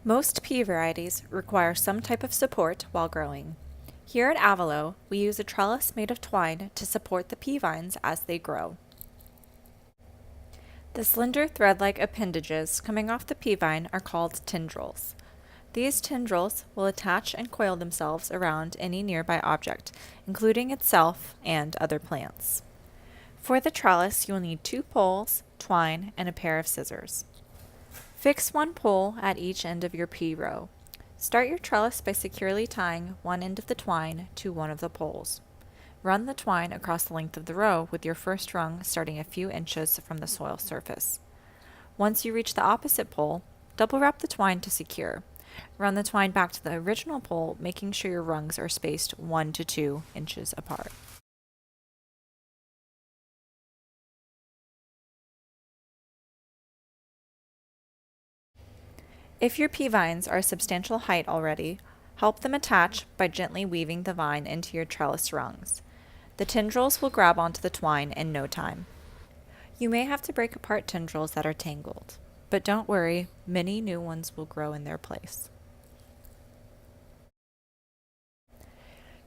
Most pea varieties require some type of support while growing. Here at Avalo, we use a trellis made of twine to support the pea vines as they grow. The slender thread-like appendages coming off the pea vine are called tendrils. These tendrils will attach and coil themselves around any nearby object, including itself and other plants. For the trellis, you will need 2 poles, twine, and a pair of scissors. Fix one pole at each end of your pea row. Start your trellis by securely tying one end of the twine to one of the poles. Run the twine across the length of the row with your first rung starting a few inches from the soil surface. Once you reach the opposite pole, double wrap the twine to secure. Run the twine back to the original pole, making sure your rungs are spaced 1 to 2 inches apart. If your pea vines are a substantial height already, help them attach by gently weaving the vine into your trellis rungs. The tendrils will grab onto the twine in no time. You may have to break apart tendrils that are tangled, but don't worry, many new ones will grow in their place.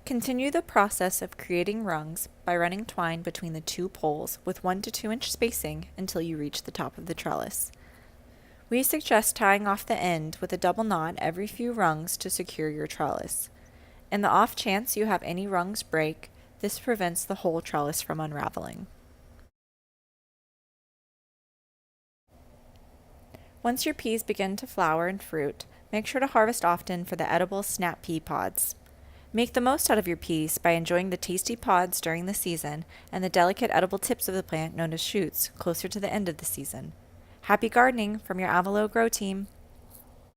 Continue the process of creating rungs by running twine between the 2 poles with 1 to 2 inch spacing until you reach the top of the trellis. We suggest tying off the end with a double knot every few rungs to secure your trellis. In the off chance you have any rungs break, this prevents the whole trellis from unraveling. Once your peas begin to flower and fruit, make sure to harvest often for the edible snap pea pods. Make the most out of your peas by enjoying the tasty pods during the season and the delicate edible tips of the plant known as shoots closer to the end of the season. Happy gardening from your Avalo Grow team!